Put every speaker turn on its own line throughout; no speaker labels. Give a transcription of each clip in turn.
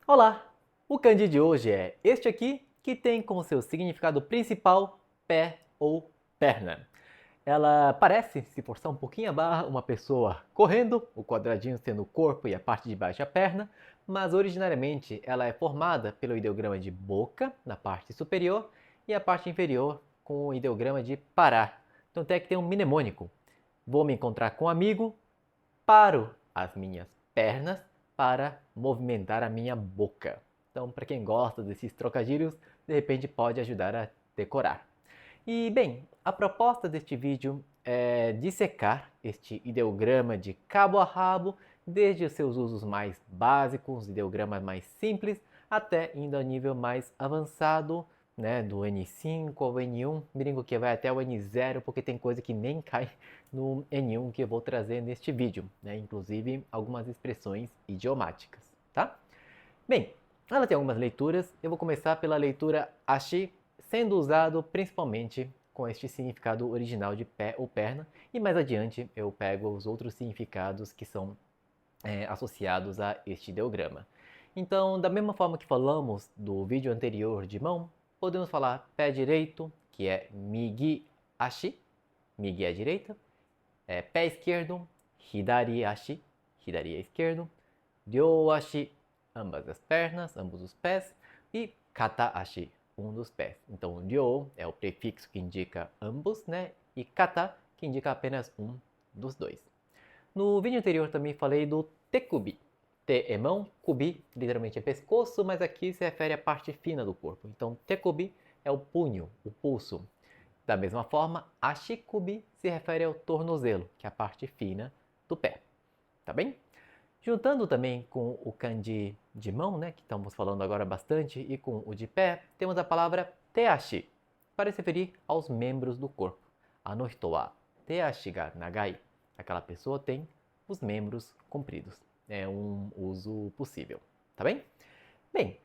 Olá! O kanji de hoje é este aqui, que tem como seu significado principal pé ou perna. Ela parece, se forçar um pouquinho a barra, uma pessoa correndo, o quadradinho sendo o corpo e a parte de baixo a perna, mas originariamente ela é formada pelo ideograma de boca, na parte superior, e a parte inferior com o ideograma de parar. Então tem que ter um mnemônico. Vou me encontrar com um amigo, paro as minhas pernas para movimentar a minha boca. Então, para quem gosta desses trocadilhos, de repente pode ajudar a decorar. E bem, a proposta deste vídeo é dissecar este ideograma de cabo a rabo, desde os seus usos mais básicos, ideogramas mais simples, até indo a nível mais avançado, né, do N5 ao N1, brinco que vai até o N0, porque tem coisa que nem cai no N1 que eu vou trazer neste vídeo, né, inclusive algumas expressões idiomáticas, tá? Bem, ela tem algumas leituras, eu vou começar pela leitura ashi, sendo usado principalmente com este significado original de pé ou perna, e mais adiante eu pego os outros significados que são associados a este ideograma. Então, da mesma forma que falamos do vídeo anterior de mão, podemos falar pé direito, que é migi ashi, migi é a direita, pé esquerdo, hidari ashi, hidari é esquerdo, ryo ashi, ambas as pernas, ambos os pés, e kata ashi, um dos pés. Então, ryo é o prefixo que indica ambos, né? E kata, que indica apenas um dos dois. No vídeo anterior também falei do tekubi. Te é mão, kubi literalmente é pescoço, mas aqui se refere à parte fina do corpo. Então, tekubi é o punho, o pulso. Da mesma forma, ashikubi se refere ao tornozelo, que é a parte fina do pé. Tá bem? Juntando também com o kanji de mão, né, que estamos falando agora bastante, e com o de pé, temos a palavra teashi, para se referir aos membros do corpo. Ano hito wa teashi ga nagai. Aquela pessoa tem os membros compridos. É um uso possível, tá bem? Bem,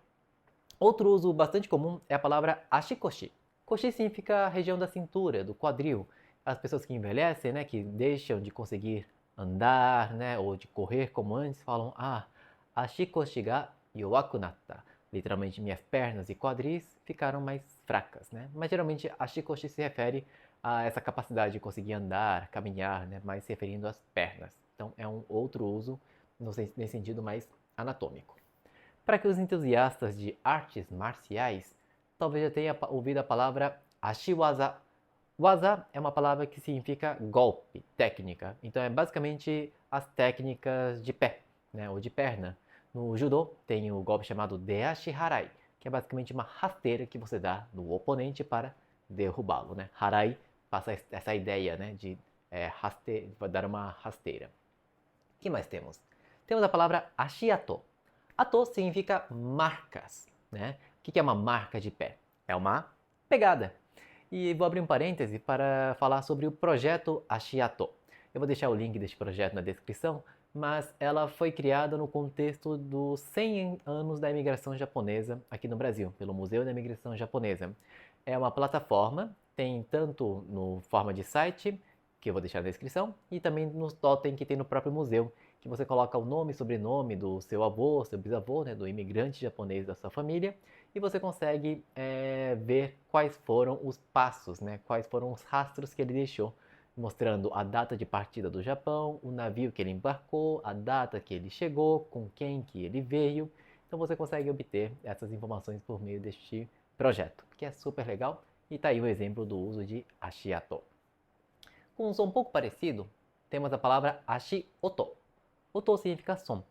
outro uso bastante comum é a palavra ashikoshi. Koshi significa a região da cintura, do quadril. As pessoas que envelhecem, né, que deixam de conseguir andar, né, ou de correr como antes, falam: "Ah, ashikoshi ga yowaku natta." Literalmente, minhas pernas e quadris ficaram mais fracas, né? Mas geralmente ashikoshi se refere a essa capacidade de conseguir andar, caminhar, né, mais se referindo às pernas. Então é um outro uso nesse sentido mais anatômico. Para que os entusiastas de artes marciais talvez já tenha ouvido a palavra ashiwaza. Waza é uma palavra que significa golpe, técnica. Então é basicamente as técnicas de pé, né, ou de perna. No judô tem o golpe chamado deashi harai, que é basicamente uma rasteira que você dá no oponente para derrubá-lo, né? Harai passa essa ideia, né, de dar uma rasteira. O que mais temos? Temos a palavra ashiato. Ato significa marcas, né? O que é uma marca de pé? É uma pegada. E vou abrir um parêntese para falar sobre o projeto Ashiato. Eu vou deixar o link deste projeto na descrição, mas ela foi criada no contexto dos 100 anos da imigração japonesa aqui no Brasil, pelo Museu da Imigração Japonesa. É uma plataforma, tem tanto no forma de site, que eu vou deixar na descrição, e também nos totem que tem no próprio museu, que você coloca o nome e sobrenome do seu avô, seu bisavô, né, do imigrante japonês da sua família, e você consegue ver quais foram os passos, né, quais foram os rastros que ele deixou, mostrando a data de partida do Japão, o navio que ele embarcou, a data que ele chegou, com quem que ele veio. Então você consegue obter essas informações por meio deste projeto, que é super legal, e está aí o exemplo do uso de Ashiato. Com um som um pouco parecido, temos a palavra Ashioto. Oto significa som.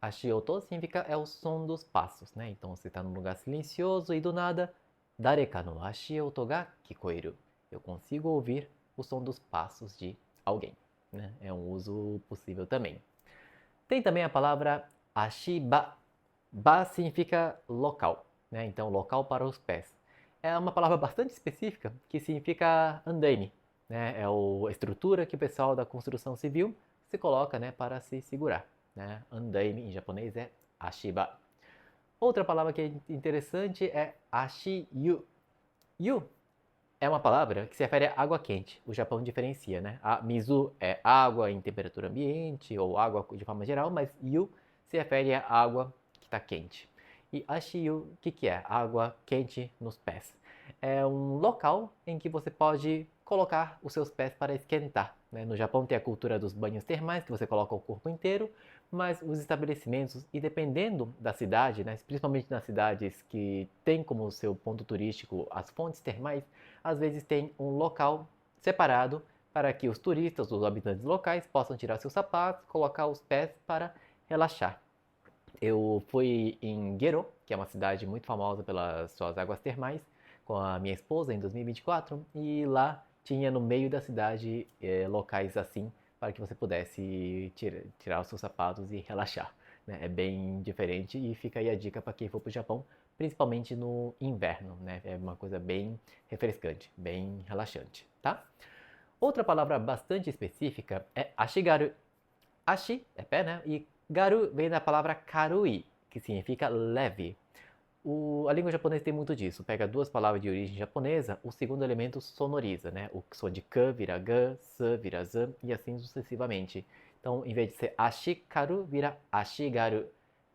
Ashioto significa é o som dos passos, né? Então você está num lugar silencioso e do nada, dareka no ashioto ga kikoeru. Eu consigo ouvir o som dos passos de alguém, né? É um uso possível também. Tem também a palavra ashiba. Ba significa local, né? Então local para os pés. É uma palavra bastante específica que significa andaime, né? É a estrutura que o pessoal da construção civil se coloca, né, para se segurar, né? Andaime em japonês é ashiba. Outra palavra que é interessante é ashiyu. Yu é uma palavra que se refere à água quente. O Japão diferencia, né? A mizu é água em temperatura ambiente ou água de forma geral, mas yu se refere à água que está quente. E Ashiyu, o que é? Água quente nos pés. É um local em que você pode colocar os seus pés para esquentar, né? No Japão tem a cultura dos banhos termais, que você coloca o corpo inteiro, mas os estabelecimentos, e dependendo da cidade, né, principalmente nas cidades que têm como seu ponto turístico as fontes termais, às vezes tem um local separado para que os turistas, os habitantes locais, possam tirar seus sapatos, colocar os pés para relaxar. Eu fui em Gero, que é uma cidade muito famosa pelas suas águas termais, com a minha esposa em 2024, e lá tinha no meio da cidade locais assim para que você pudesse tirar os seus sapatos e relaxar. Né? É bem diferente e fica aí a dica para quem for para o Japão, principalmente no inverno. Né? É uma coisa bem refrescante, bem relaxante. Tá? Outra palavra bastante específica é ashigaru. Ashi é pé, né? E garu vem da palavra karui, que significa leve. A língua japonesa tem muito disso. Pega duas palavras de origem japonesa, o segundo elemento sonoriza, né? O som de ka vira ga, sa vira za e assim sucessivamente. Então, em vez de ser ashikaru, vira ashigaru.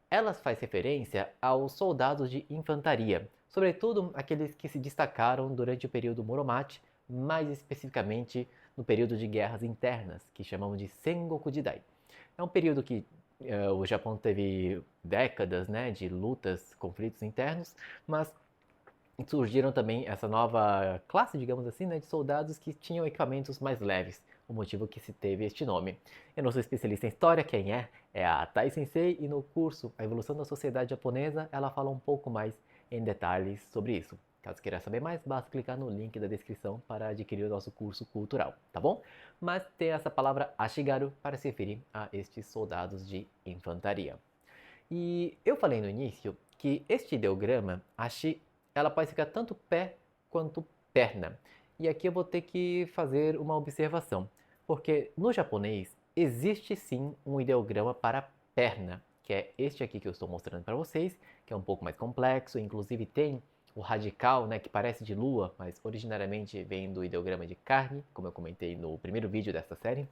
Elas faz referência aos soldados de infantaria, sobretudo aqueles que se destacaram durante o período Muromachi, mais especificamente no período de guerras internas, que chamamos de Sengoku Jidai. É um período que o Japão teve décadas, né, de lutas, conflitos internos, mas surgiram também essa nova classe, digamos assim, né, de soldados que tinham equipamentos mais leves, o motivo que se teve este nome. Eu não sou especialista em história, quem é? É a Tai Sensei, e no curso A Evolução da Sociedade Japonesa ela fala um pouco mais em detalhes sobre isso. Caso queira saber mais, basta clicar no link da descrição para adquirir o nosso curso cultural, tá bom? Mas tem essa palavra ashigaru para se referir a estes soldados de infantaria. E eu falei no início que este ideograma, ashi, ela pode ficar tanto pé quanto perna. E aqui eu vou ter que fazer uma observação, porque no japonês existe sim um ideograma para perna, que é este aqui que eu estou mostrando para vocês, que é um pouco mais complexo, inclusive tem o radical, né, que parece de lua, mas originariamente vem do ideograma de carne, como eu comentei no primeiro vídeo desta série.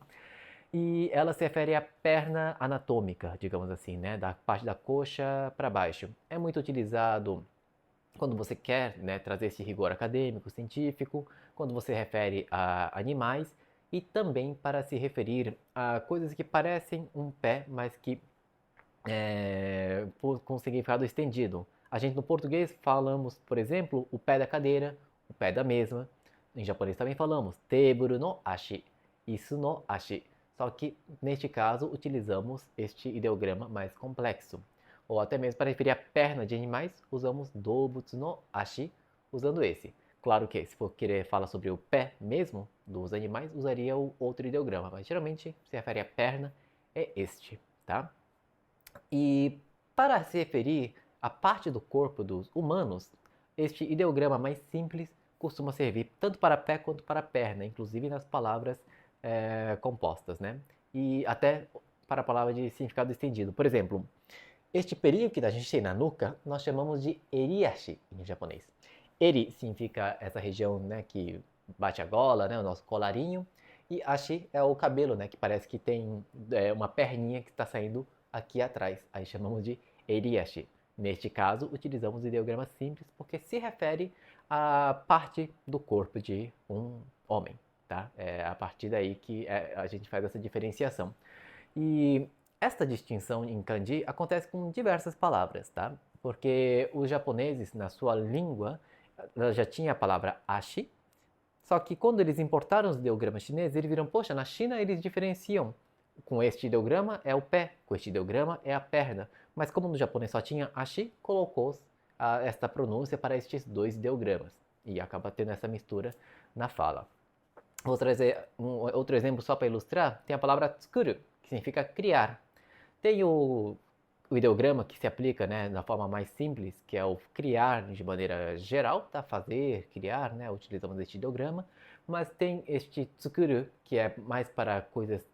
E ela se refere à perna anatômica, digamos assim, né, da parte da coxa para baixo. É muito utilizado quando você quer, né, trazer esse rigor acadêmico, científico, quando você refere a animais e também para se referir a coisas que parecem um pé, mas que com significado estendido. A gente no português falamos, por exemplo, o pé da cadeira, o pé da mesa. Em japonês também falamos teburu no ashi, isu no ashi. Só que neste caso utilizamos este ideograma mais complexo. Ou até mesmo para referir a perna de animais, usamos dobutsu no ashi, usando esse. Claro que se for querer falar sobre o pé mesmo dos animais, usaria o outro ideograma, mas geralmente se refere à perna, é este, tá? E para se referir à parte do corpo dos humanos, este ideograma mais simples costuma servir tanto para pé quanto para perna, inclusive nas palavras compostas, né? E até para a palavra de significado estendido. Por exemplo, este pelinho que a gente tem na nuca, nós chamamos de eriashi em japonês. Eri significa essa região, né, que bate a gola, né, o nosso colarinho. E ashi é o cabelo, né, que parece que tem uma perninha que está saindo aqui atrás. Aí chamamos de eriashi. Neste caso, utilizamos o ideograma simples porque se refere à parte do corpo de um homem. Tá? É a partir daí que a gente faz essa diferenciação. E esta distinção em kanji acontece com diversas palavras, tá? Porque os japoneses, na sua língua, já tinha a palavra ashi, só que quando eles importaram os ideogramas chineses, eles viram, poxa, na China eles diferenciam. Com este ideograma é o pé, com este ideograma é a perna. Mas como no japonês só tinha ashi, colocou esta pronúncia para estes dois ideogramas. E acaba tendo essa mistura na fala. Vou trazer outro exemplo só para ilustrar. Tem a palavra tsukuru, que significa criar. Tem o ideograma que se aplica, né, da forma mais simples, que é o criar de maneira geral, tá? Fazer, criar, né? Utilizamos este ideograma. Mas tem este tsukuru, que é mais para coisas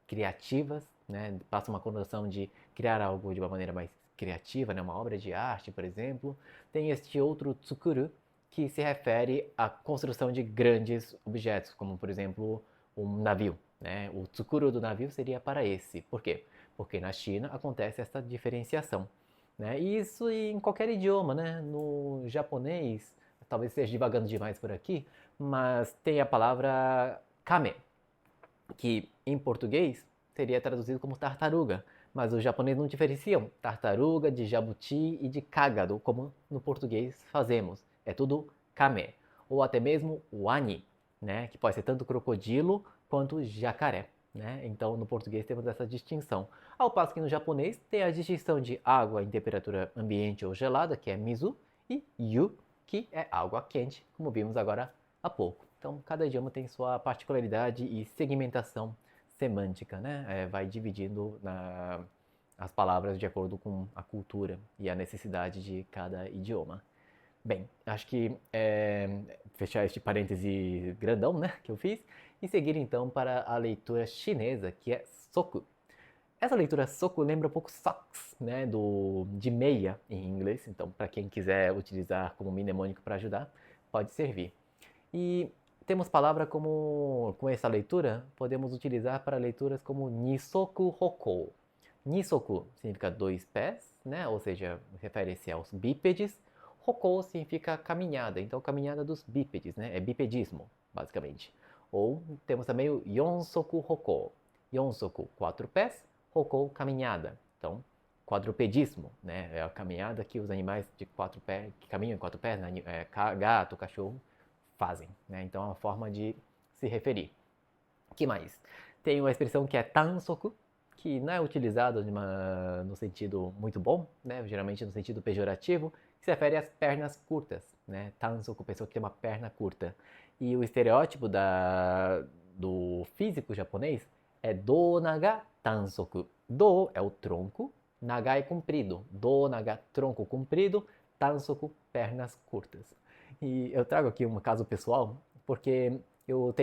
criativas, né? Passa uma conotação de criar algo de uma maneira mais criativa, né? Uma obra de arte, por exemplo. Tem este outro tsukuru, que se refere à construção de grandes objetos, como por exemplo um navio. Né? O tsukuru do navio seria para esse. Por quê? Porque na China acontece essa diferenciação. né? E isso em qualquer idioma, né? No japonês, talvez esteja divagando demais por aqui, mas tem a palavra kame, que em português seria traduzido como tartaruga, mas os japoneses não diferenciam tartaruga de jabuti e de cágado, como no português fazemos. É tudo kame, ou até mesmo wani, né, que pode ser tanto crocodilo quanto jacaré. Né? Então, no português temos essa distinção. Ao passo que no japonês tem a distinção de água em temperatura ambiente ou gelada, que é mizu, e yu, que é água quente, como vimos agora há pouco. Então, cada idioma tem sua particularidade e segmentação semântica, né? Vai dividindo as palavras de acordo com a cultura e a necessidade de cada idioma. Bem, acho que fechar este parêntese grandão, né, que eu fiz, e seguir então para a leitura chinesa, que é soku. Essa leitura soku lembra um pouco socks, né, de meia em inglês, então para quem quiser utilizar como mnemônico para ajudar, pode servir. E temos palavra com essa leitura, podemos utilizar para leituras como Nisoku Hokou. Nisoku significa dois pés, né? Ou seja, refere-se aos bípedes. Hokou significa caminhada, então caminhada dos bípedes, né? É bipedismo, basicamente. Ou temos também o Yonsoku Hokou. Yonsoku, quatro pés, Hokou, caminhada. Então, quadrupedismo, né? É a caminhada que os animais de quatro pés, que caminham em quatro pés, né? Gato, cachorro, fazem, né? Então é uma forma de se referir. Que mais? Tem uma expressão que é tansoku, que não é utilizada no sentido muito bom, né? Geralmente no sentido pejorativo, que se refere às pernas curtas, né? Tansoku, pessoa que tem uma perna curta. E o estereótipo do físico japonês é do naga tansoku. Do é o tronco, naga é comprido. Do naga, tronco comprido, tansoku, pernas curtas. E eu trago aqui um caso pessoal, porque eu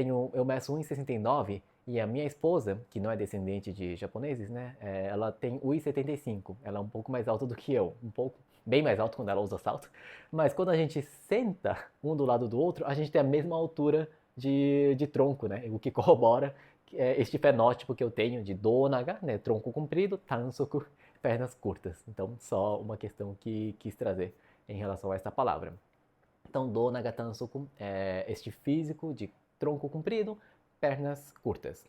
meço 1,69 e a minha esposa, que não é descendente de japoneses, né, ela tem 1,75. Ela é um pouco mais alta do que eu, um pouco, bem mais alto quando ela usa salto. Mas quando a gente senta um do lado do outro, a gente tem a mesma altura de tronco, né, o que corrobora este fenótipo que eu tenho de donaga, né, tronco comprido, tansoku, pernas curtas. Então, só uma questão que quis trazer em relação a essa palavra. Então, do Nagatansoku é este físico de tronco comprido, pernas curtas.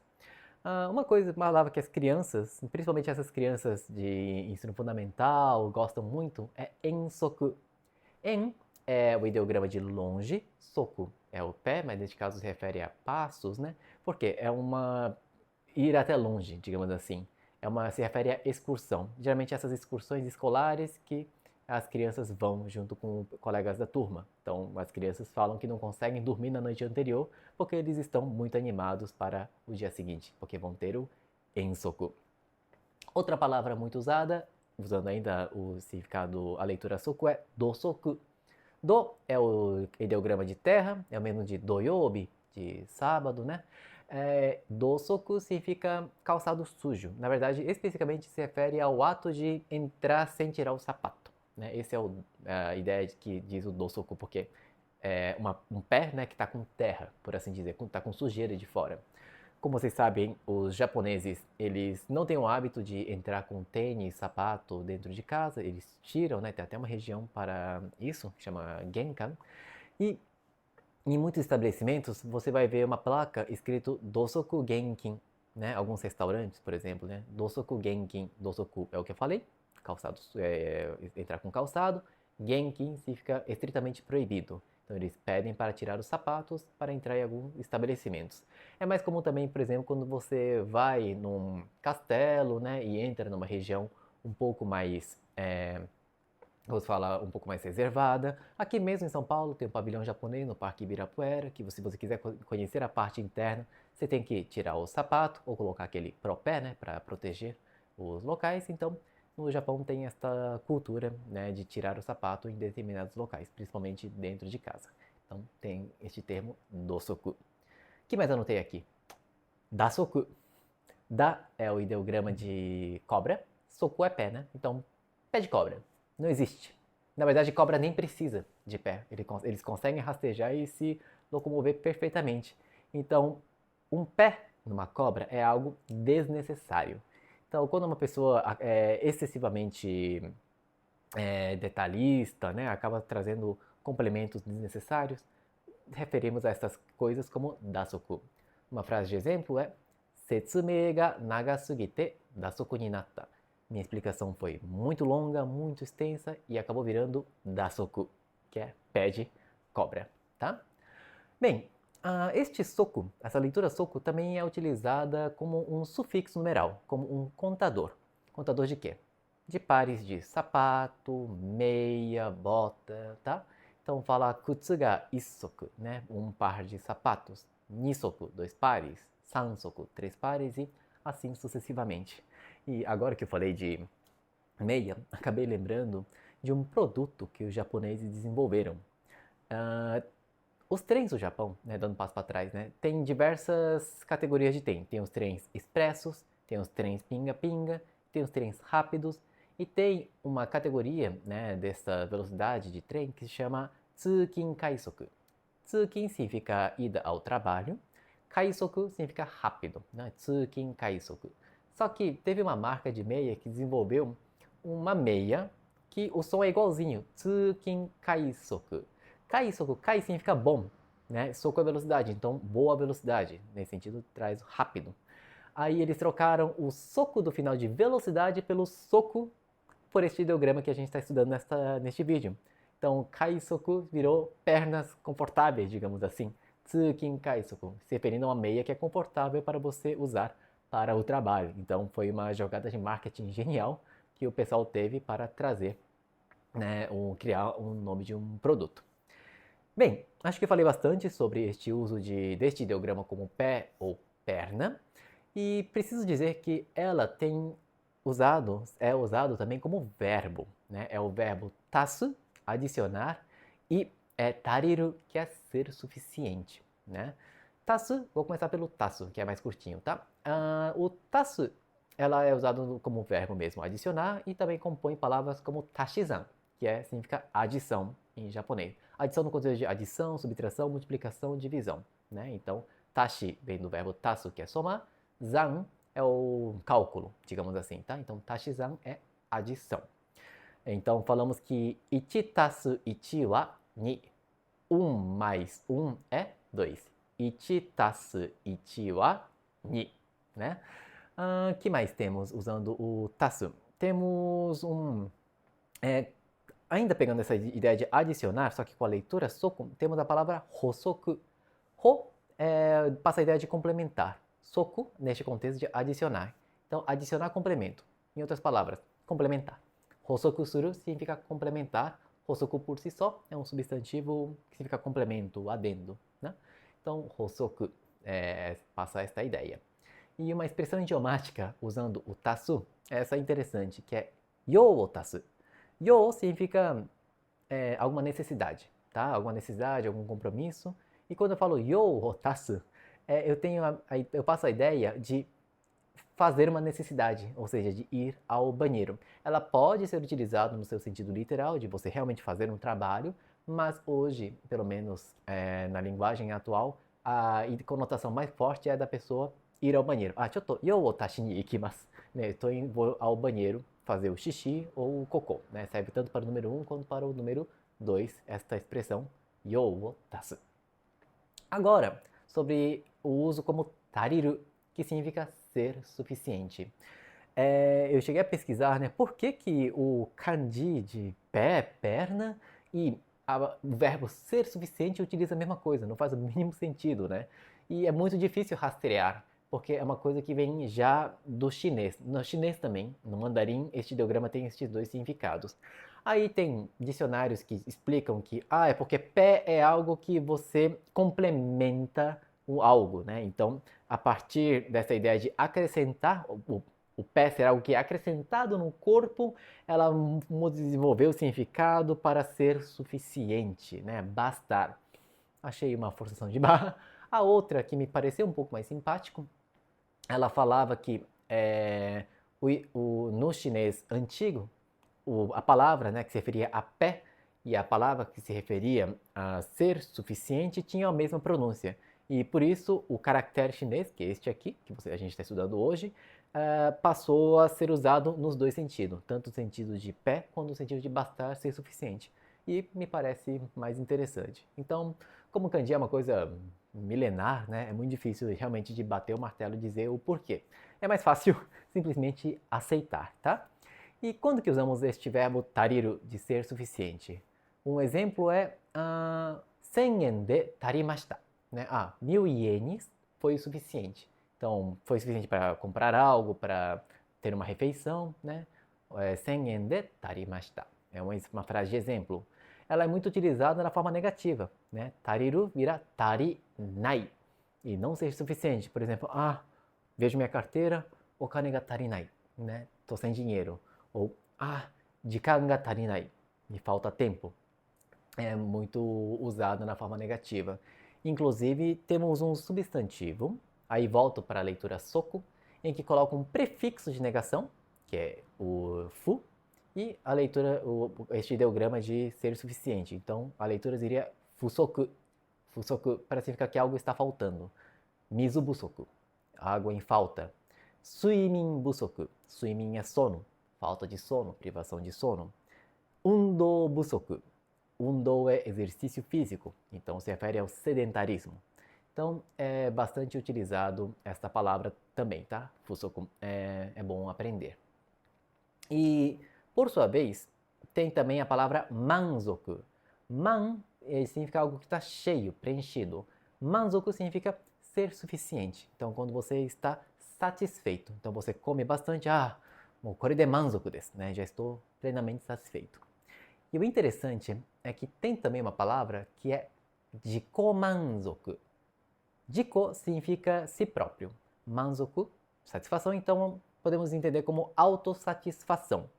Uma palavra que as crianças, principalmente essas crianças de ensino fundamental, gostam muito é ensoku. En é o ideograma de longe, soku é o pé, mas neste caso se refere a passos, né? Porque é uma ir até longe, digamos assim. Se refere à excursão. Geralmente essas excursões escolares que as crianças vão junto com colegas da turma. Então, as crianças falam que não conseguem dormir na noite anterior porque eles estão muito animados para o dia seguinte, porque vão ter o ensoku. Outra palavra muito usada, usando ainda o significado, a leitura soku, é dosoku. Do é o ideograma de terra, é o mesmo de doyobi, de sábado, né? Dosoku significa calçado sujo. Na verdade, especificamente se refere ao ato de entrar sem tirar o sapato. Né? Essa é a ideia que diz o dosoku, porque é um pé, né, que está com terra, por assim dizer, está com sujeira de fora. Como vocês sabem, os japoneses, eles não têm o hábito de entrar com tênis, sapato dentro de casa, eles tiram, né? Tem até uma região para isso, que chama Genkan. E em muitos estabelecimentos, você vai ver uma placa escrito Dosoku Genkin, né? Alguns restaurantes, por exemplo, né? Dosoku Genkin, Dosoku é o que eu falei, calçado, entrar com calçado. Genkin significa estritamente proibido. Então eles pedem para tirar os sapatos para entrar em alguns estabelecimentos. É mais comum também, por exemplo, quando você vai num castelo, né, e entra numa região um pouco mais, vamos falar, um pouco mais reservada. Aqui mesmo em São Paulo tem um pavilhão japonês no Parque Ibirapuera, que se você quiser conhecer a parte interna, você tem que tirar o sapato ou colocar aquele propé, né, para proteger os locais. Então, no Japão tem esta cultura, né, de tirar o sapato em determinados locais, principalmente dentro de casa. Então tem este termo dosoku. O que mais eu anotei aqui? Dasoku. Da é o ideograma de cobra, soku é pé, né? Então, pé de cobra. Não existe. Na verdade, cobra nem precisa de pé. Eles conseguem rastejar e se locomover perfeitamente. Então, um pé numa cobra é algo desnecessário. Então, quando uma pessoa é excessivamente detalhista, né? Acaba trazendo complementos desnecessários. Referimos a essas coisas como dasoku. Uma frase de exemplo é Setsumei ga nagasugite dasoku ni natta. Minha explicação foi muito longa, muito extensa e acabou virando dasoku, que é pé de cobra, tá? Bem, este soku, essa leitura soku também é utilizada como um sufixo numeral, como um contador. Contador de quê? De pares de sapato, meia, bota, tá? Então fala kutsu ga issoku, né? Um par de sapatos. Nisoku, dois pares. Sansoku, três pares e assim sucessivamente. E agora que eu falei de meia, acabei lembrando de um produto que os japoneses desenvolveram. Os trens do Japão, né, dando um passo para trás, né, tem diversas categorias de trem. Tem os trens expressos, tem os trens pinga-pinga, tem os trens rápidos e tem uma categoria, né, dessa velocidade de trem que se chama Tsukin Kaisoku. Tsukin significa ida ao trabalho, Kaisoku significa rápido, né, Tsukin Kaisoku. Só que teve uma marca de meia que desenvolveu uma meia que o som é igualzinho, Tsukin Kaisoku. Kaisoku, kai significa bom, né? Soku é velocidade, então boa velocidade. Nesse sentido, traz rápido. Aí eles trocaram o soco do final de velocidade pelo soco por este ideograma que a gente está estudando neste vídeo. Então, kaisoku virou pernas confortáveis, digamos assim. Tsukin kaisoku, se referindo a uma meia que é confortável para você usar para o trabalho. Então, foi uma jogada de marketing genial que o pessoal teve para trazer, né, criar um nome de um produto. Bem, acho que eu falei bastante sobre este uso deste ideograma como pé ou perna e preciso dizer que ela é usado também como verbo, né? É o verbo tasu, adicionar, e tariru, que é ser suficiente, né? Tasu, vou começar pelo tasu, que é mais curtinho, tá? O tasu, ela é usado como verbo mesmo, adicionar, e também compõe palavras como tashizan, que significa adição em japonês. Adição no contexto de adição, subtração, multiplicação, divisão, né? Então, tashi vem do verbo tasu, que é somar, zan é o cálculo, digamos assim, tá? Então, tashizan é adição. Então, falamos que 1 tasu 1 wa 2. 1 mais 1 é 2. 1 tasu 1 wa 2, né? Que mais temos usando o tasu? Temos ainda pegando essa ideia de adicionar, só que com a leitura soku, temos a palavra hosoku. Ho passa a ideia de complementar. Soku, neste contexto, de adicionar. Então, adicionar complemento. Em outras palavras, complementar. Hosoku suru significa complementar. Hosoku por si só é um substantivo que significa complemento, adendo, né? Então, hosoku passa esta ideia. E uma expressão idiomática usando o tasu, essa é interessante, que é yo o tasu. Yo significa alguma necessidade, tá? Alguma necessidade, algum compromisso. E quando eu falo yo o tasu, eu passo a ideia de fazer uma necessidade, ou seja, de ir ao banheiro. Ela pode ser utilizada no seu sentido literal, de você realmente fazer um trabalho, mas hoje, pelo menos na linguagem atual, a conotação mais forte é da pessoa ir ao banheiro. Yo o tashi ni ikimasu. Né? Vou ao banheiro fazer o xixi ou o cocô. Né? Serve tanto para o número 1 quanto para o número 2, esta expressão yo o tasu. Agora, sobre o uso como tariru, que significa ser suficiente. Eu cheguei a pesquisar, né, por que o kanji de pé, perna, e o verbo ser suficiente utiliza a mesma coisa, não faz o mínimo sentido, né? E é muito difícil rastrear, porque é uma coisa que vem já do chinês. No chinês também, no mandarim, este ideograma tem estes dois significados. Aí tem dicionários que explicam que é porque pé é algo que você complementa o algo, né? Então, a partir dessa ideia de acrescentar, o pé ser algo que é acrescentado no corpo, ela desenvolveu o significado para ser suficiente, né? Bastar. Achei uma forçação de barra. A outra, que me pareceu um pouco mais simpático, ela falava que no chinês antigo, a palavra, né, que se referia a pé e a palavra que se referia a ser suficiente tinham a mesma pronúncia. E por isso o caractere chinês, que é este aqui, que a gente está estudando hoje, passou a ser usado nos dois sentidos, tanto no sentido de pé quanto no sentido de bastar ser suficiente. E me parece mais interessante. Então, como o kanji é uma coisa milenar, né, é muito difícil realmente de bater o martelo e dizer o porquê. É mais fácil simplesmente aceitar, tá? E quando que usamos este verbo tariru, de ser suficiente? Um exemplo é 1000 yen de tarimashita. Né? 1000 ienes foi o suficiente. Então, foi suficiente para comprar algo, para ter uma refeição, né? 1000 yen de tarimashita. É uma frase de exemplo. Ela é muito utilizada na forma negativa, né? Tariru vira tarinai. E não ser suficiente. Por exemplo, vejo minha carteira, o kane ga tarinai, né? Tô sem dinheiro. Ou, jikan ga tarinai. Me falta tempo. É muito usado na forma negativa. Inclusive, temos um substantivo, aí volto para a leitura soco, em que coloca um prefixo de negação, que é o fu, e a leitura, este ideograma de ser suficiente. Então, a leitura seria fusoku. Fusoku para significar que algo está faltando. Mizu busoku, água em falta. Suimin busoku, suimin é sono, falta de sono, privação de sono. Undo busoku, undo é exercício físico, então se refere ao sedentarismo. Então é bastante utilizado esta palavra também, tá? Fusoku é bom aprender. E por sua vez, tem também a palavra manzoku. Man significa algo que está cheio, preenchido. Manzoku significa ser suficiente. Então quando você está satisfeito, então você come bastante, kore de manzoku desu, né? Já estou plenamente satisfeito. E o interessante é que tem também uma palavra que é jikomanzoku. Jiko significa si próprio. Manzoku, satisfação, então podemos entender como autossatisfação.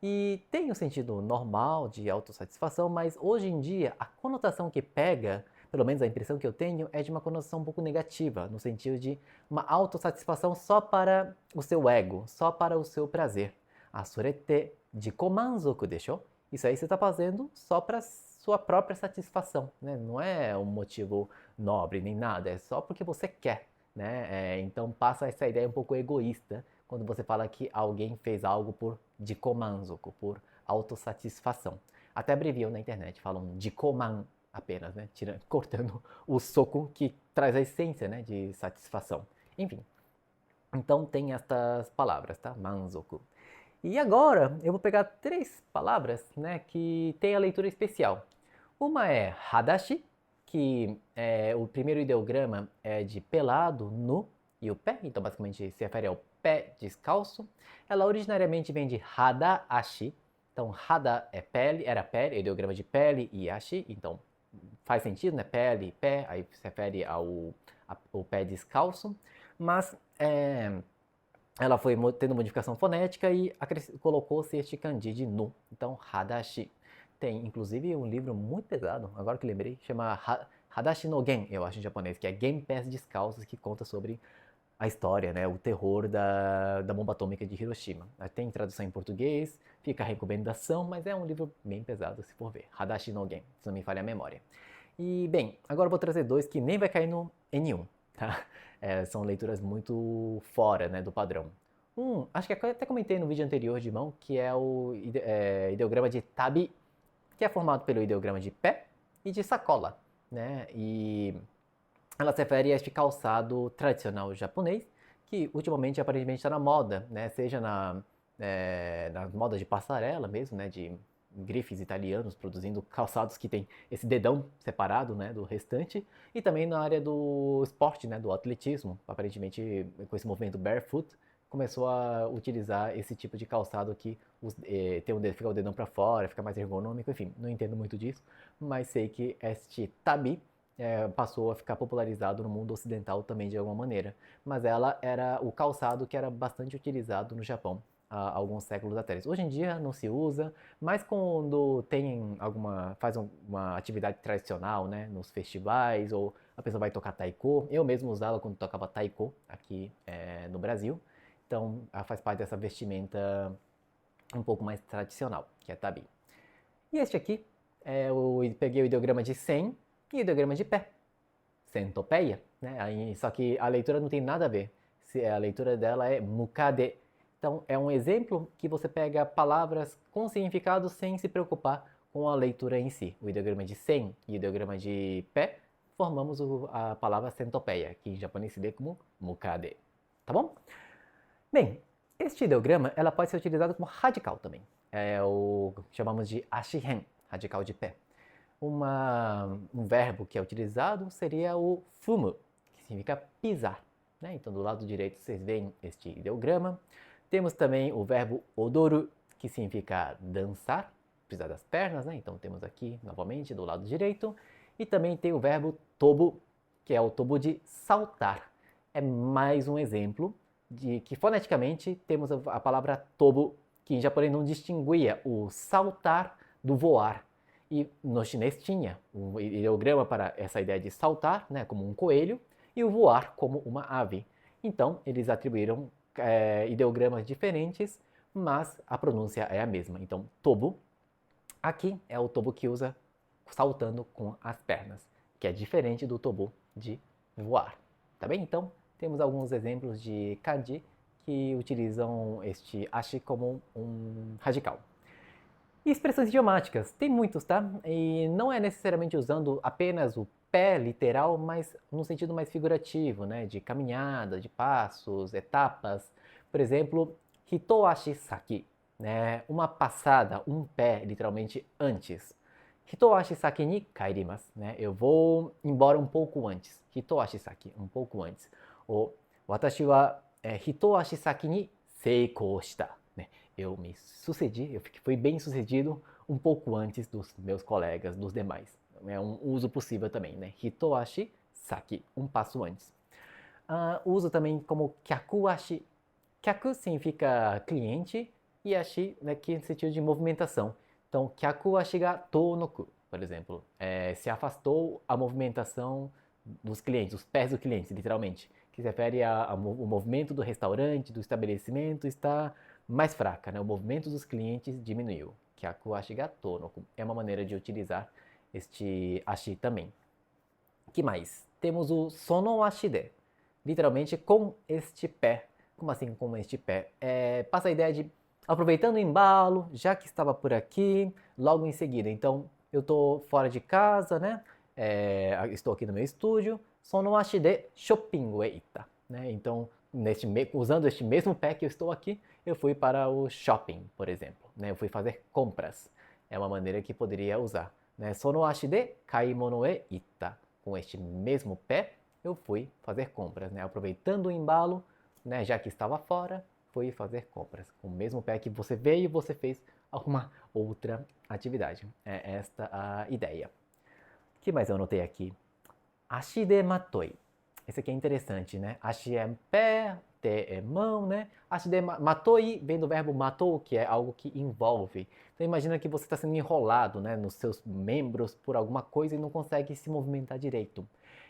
E tem o sentido normal de autossatisfação, mas hoje em dia a conotação que pega, pelo menos a impressão que eu tenho, é de uma conotação um pouco negativa, no sentido de uma autossatisfação só para o seu ego, só para o seu prazer. Asurete jikomanzoku desho? Isso aí você está fazendo só para sua própria satisfação, né? Não é um motivo nobre nem nada, é só porque você quer, né? Então passa essa ideia um pouco egoísta quando você fala que alguém fez algo por jikomanzoku, por autossatisfação. Até abreviam na internet, falam jikoman apenas, né? Cortando o soco que traz a essência, né, de satisfação. Enfim, então tem estas palavras, tá? Manzoku. E agora eu vou pegar três palavras, né, que tem a leitura especial. Uma é hadashi, que o primeiro ideograma é de pelado, nu, e o pé, então basicamente se refere ao pé descalço. Ela originariamente vem de hada-ashi, então hada é pele, era pele, ideograma de pele e ashi, então faz sentido, né, pele e pé, aí se refere ao pé descalço, mas ela foi tendo modificação fonética e colocou-se este kanji de nu. Então, hadashi. Tem, inclusive, um livro muito pesado, agora que lembrei, chama Hadashi no Gen, eu acho em japonês, que é Gen Pés Descalços, que conta sobre a história, né, o terror da bomba atômica de Hiroshima. Tem tradução em português, fica a recomendação, mas é um livro bem pesado, se for ver. Hadashi no Gen, se não me falha a memória. E, bem, agora eu vou trazer dois que nem vai cair no N1, tá? São leituras muito fora, né, do padrão. Acho que até comentei no vídeo anterior de mão, que é o ideograma de tabi, que é formado pelo ideograma de pé e de sacola, né? E ela se refere a este calçado tradicional japonês, que ultimamente aparentemente está na moda, né? Seja na moda de passarela mesmo, né? De grifes italianos produzindo calçados que tem esse dedão separado, né, do restante, e também na área do esporte, né, do atletismo, aparentemente com esse movimento barefoot, começou a utilizar esse tipo de calçado que fica o dedão para fora, fica mais ergonômico, enfim, não entendo muito disso, mas sei que este tabi passou a ficar popularizado no mundo ocidental também de alguma maneira, mas ela era o calçado que era bastante utilizado no Japão há alguns séculos atrás. Hoje em dia não se usa, mas quando faz uma atividade tradicional, né, nos festivais, ou a pessoa vai tocar taiko, eu mesmo usava quando tocava taiko aqui no Brasil, então ela faz parte dessa vestimenta um pouco mais tradicional, que é tabi. E este aqui, peguei o ideograma de sen e o ideograma de pé, centopeia, né? Só que a leitura não tem nada a ver. a leitura dela é mukade. Então, é um exemplo que você pega palavras com significado sem se preocupar com a leitura em si. O ideograma de sen e o ideograma de pé formamos a palavra centopeia, que em japonês se lê como mukade. Tá bom? Bem, este ideograma ela pode ser utilizado como radical também. É o que chamamos de ashihen, radical de pé. Um verbo que é utilizado seria o fumu, que significa pisar. Né? Então, do lado direito vocês veem este ideograma. Temos também o verbo odoru, que significa dançar, pisar das pernas. Né? Então, temos aqui, novamente, do lado direito. E também tem o verbo tobu, que é o tobu de saltar. É mais um exemplo de que, foneticamente, temos a palavra tobu, que em japonês não distinguia o saltar do voar. E no chinês tinha um ideograma para essa ideia de saltar, né, como um coelho, e o voar como uma ave. Então, eles atribuíram ideogramas diferentes, mas a pronúncia é a mesma. Então, tobu, aqui é o tobu que usa saltando com as pernas, que é diferente do tobu de voar. Tá bem? Então, temos alguns exemplos de kanji que utilizam este ashi como um radical. E expressões idiomáticas, tem muitos, tá? E não é necessariamente usando apenas o pé literal, mas no sentido mais figurativo, né? De caminhada, de passos, etapas. Por exemplo, hitoashi saki, né? Uma passada, um pé, literalmente, antes. Hitoashi saki ni kaerimasu, né? Eu vou embora um pouco antes. Hitoashi saki, um pouco antes. Ou watashi wa hitoashi saki ni seikou shita. Eu me sucedi, eu fui bem sucedido um pouco antes dos meus colegas, dos demais. É um uso possível também, né? Hitoashi saki, um passo antes. Uso também como kyaku-ashi. Kyaku significa cliente e ashi, né, que é no sentido de movimentação. Então, kyaku-ashi ga tonoku, por exemplo, se afastou a movimentação dos clientes, os pés do cliente, literalmente, que se refere ao movimento do restaurante, do estabelecimento, está mais fraca, né? O movimento dos clientes diminuiu. Kyaku ashi ga tonoku é uma maneira de utilizar este ashi também. Que mais? Temos o sono ashi de, literalmente com este pé. Como assim com este pé? Passa a ideia de aproveitando o embalo, já que estava por aqui, logo em seguida. Então, eu estou fora de casa, né? Estou aqui no meu estúdio. Sono ashi de shopping e ita. Né? Então, usando este mesmo pé que eu estou aqui, eu fui para o shopping, por exemplo. Né? Eu fui fazer compras. É uma maneira que poderia usar. Né? Sono ashi de kaimono e ita. Com este mesmo pé, eu fui fazer compras. Né? Aproveitando o embalo, né? Já que estava fora, fui fazer compras. Com o mesmo pé que você veio, você fez alguma outra atividade. É esta a ideia. O que mais eu anotei aqui? Ashi de matoi. Esse aqui é interessante, né? Ashi é pé, te é mão, né? Ashi de matoi vem do verbo matou, que é algo que envolve. Então imagina que você está sendo enrolado, né, nos seus membros por alguma coisa e não consegue se movimentar direito.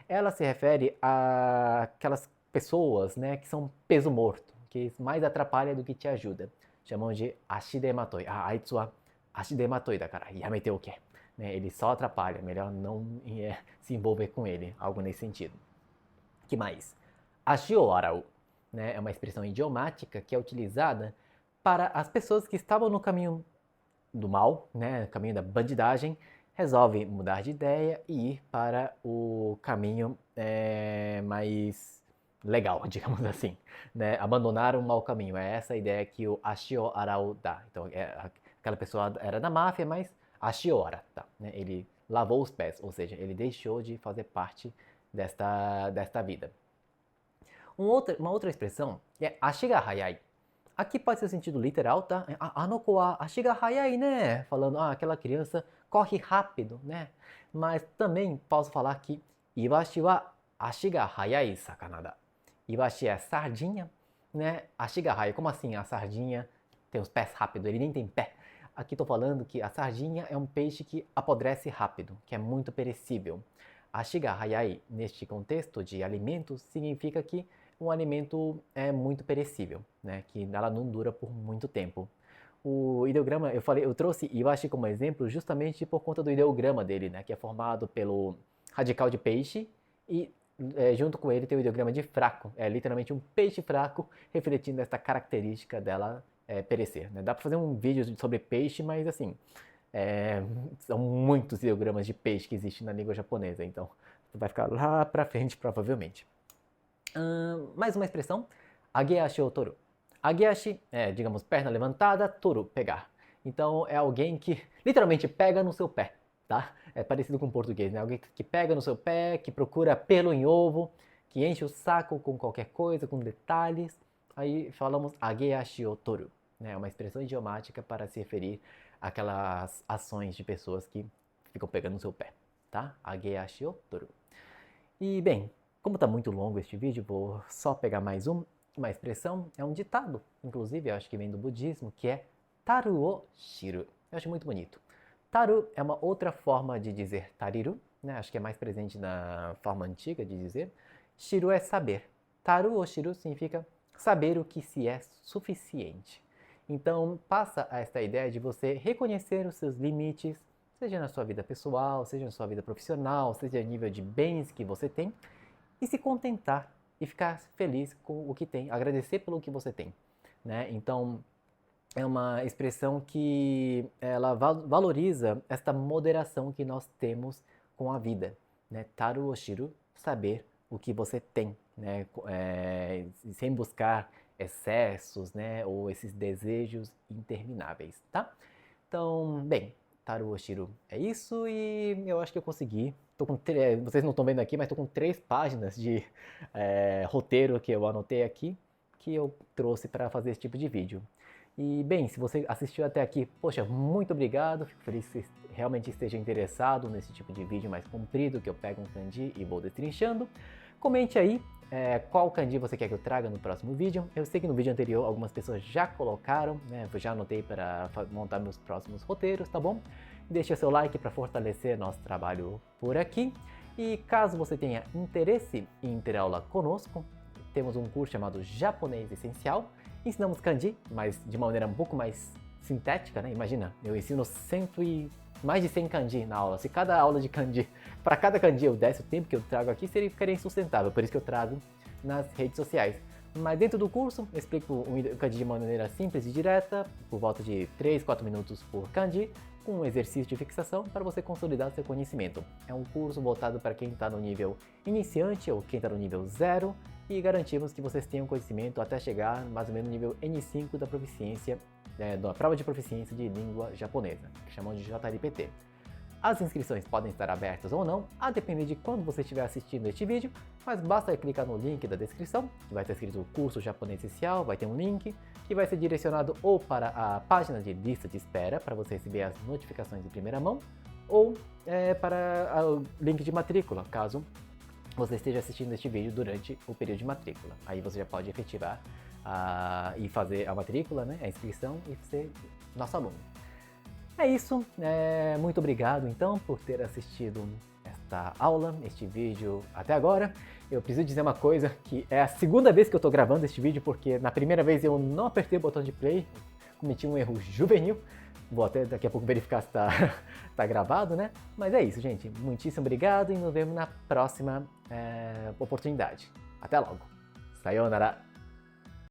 Ela se refere àquelas pessoas, né, que são peso morto, que mais atrapalha do que te ajuda. Chamam de ashi de matoi. Aitsu wa ashi de matoi da kara yamete o ke. Ele só atrapalha, melhor não se envolver com ele, algo nesse sentido. Que mais? Ashi o arau, né? É uma expressão idiomática que é utilizada para as pessoas que estavam no caminho do mal, né? Caminho da bandidagem, resolvem mudar de ideia e ir para o caminho mais legal, digamos assim, né? Abandonar o mau caminho. É essa a ideia que o ashi o arau dá. Então, aquela pessoa era da máfia, mas ashi o arata, né? Ele lavou os pés, ou seja, ele deixou de fazer parte desta vida. Uma outra expressão é ashi ga hayai. Aqui pode ser sentido literal, tá? Anoko wa ashi ga hayai, né? Falando, aquela criança corre rápido, né? Mas também posso falar que iwashi wa ashi ga hayai sakana da. Iwashi é sardinha, né? Ashi ga hayai, como assim a sardinha tem os pés rápidos? Ele nem tem pé. Aqui estou falando que a sardinha é um peixe que apodrece rápido, que é muito perecível. Ashi ga hayai, neste contexto de alimentos, significa que um alimento é muito perecível, né? Que ela não dura por muito tempo. O ideograma, eu trouxe iwashi como exemplo justamente por conta do ideograma dele, né? Que é formado pelo radical de peixe e junto com ele tem o ideograma de fraco, é literalmente um peixe fraco, refletindo essa característica dela perecer. Né? Dá para fazer um vídeo sobre peixe, mas assim, são muitos ideogramas de peixe que existem na língua japonesa, então vai ficar lá pra frente provavelmente. Mais uma expressão, ageashi o toru. Ageashi é, digamos, perna levantada, toru, pegar. Então é alguém que literalmente pega no seu pé, tá? É parecido com o português, né? Alguém que pega no seu pé, que procura pelo em ovo, que enche o saco com qualquer coisa, com detalhes. Aí falamos ageashi o toru, né? É uma expressão idiomática para se referir àquelas ações de pessoas que ficam pegando no seu pé, tá? Ageashi o toru. E bem, como está muito longo este vídeo, vou só pegar mais uma expressão, é um ditado, inclusive, eu acho que vem do budismo, que é taru o shiru. Eu acho muito bonito. Taru é uma outra forma de dizer tariru, né? Acho que é mais presente na forma antiga de dizer. Shiru é saber. Taru o shiru significa saber o que se é suficiente. Então, passa a esta ideia de você reconhecer os seus limites, seja na sua vida pessoal, seja na sua vida profissional, seja no nível de bens que você tem, e se contentar e ficar feliz com o que tem, agradecer pelo que você tem, né? Então, é uma expressão que ela valoriza esta moderação que nós temos com a vida, né? Taru o shiru, saber o que você tem, né? Sem buscar excessos, né? Ou esses desejos intermináveis, tá? Então, bem, Taru o shiru é isso e eu acho que eu consegui. Vocês não estão vendo aqui, mas estou com 3 páginas de roteiro que eu anotei aqui, que eu trouxe para fazer esse tipo de vídeo. E bem, se você assistiu até aqui, poxa, muito obrigado, fico feliz que você realmente esteja interessado nesse tipo de vídeo mais comprido, que eu pego um kanji e vou destrinchando. Comente aí qual kanji você quer que eu traga no próximo vídeo. Eu sei que no vídeo anterior algumas pessoas já colocaram, né, eu já anotei para montar meus próximos roteiros, tá bom? Deixa seu like para fortalecer nosso trabalho por aqui. E caso você tenha interesse em ter aula conosco, temos um curso chamado Japonês Essencial. Ensinamos kanji, mas de uma maneira um pouco mais sintética, né? Imagina, eu ensino mais de 100 kanji na aula. Se cada aula de kanji, para cada kanji eu desse o tempo que eu trago aqui, ficaria insustentável. Por isso que eu trago nas redes sociais. Mas dentro do curso, eu explico o kanji de maneira simples e direta, por volta de 3, 4 minutos por kanji, com um exercício de fixação para você consolidar seu conhecimento. É um curso voltado para quem está no nível iniciante ou quem está no nível 0 e garantimos que vocês tenham conhecimento até chegar mais ou menos no nível N5 da proficiência, da prova de proficiência de língua japonesa, que chamamos de JLPT. As inscrições podem estar abertas ou não, a depender de quando você estiver assistindo este vídeo, mas basta clicar no link da descrição, que vai estar escrito Curso Japonês Essencial, vai ter um link, que vai ser direcionado ou para a página de lista de espera, para você receber as notificações de primeira mão, ou para o link de matrícula, caso você esteja assistindo este vídeo durante o período de matrícula. Aí você já pode efetivar e fazer a matrícula, né, a inscrição e ser nosso aluno. É isso, muito obrigado então por ter assistido esta aula, este vídeo até agora. Eu preciso dizer uma coisa, que é a segunda vez que eu estou gravando este vídeo, porque na primeira vez eu não apertei o botão de play, cometi um erro juvenil. Vou até daqui a pouco verificar se tá gravado, né? Mas é isso, gente. Muitíssimo obrigado e nos vemos na próxima oportunidade. Até logo. Sayonara.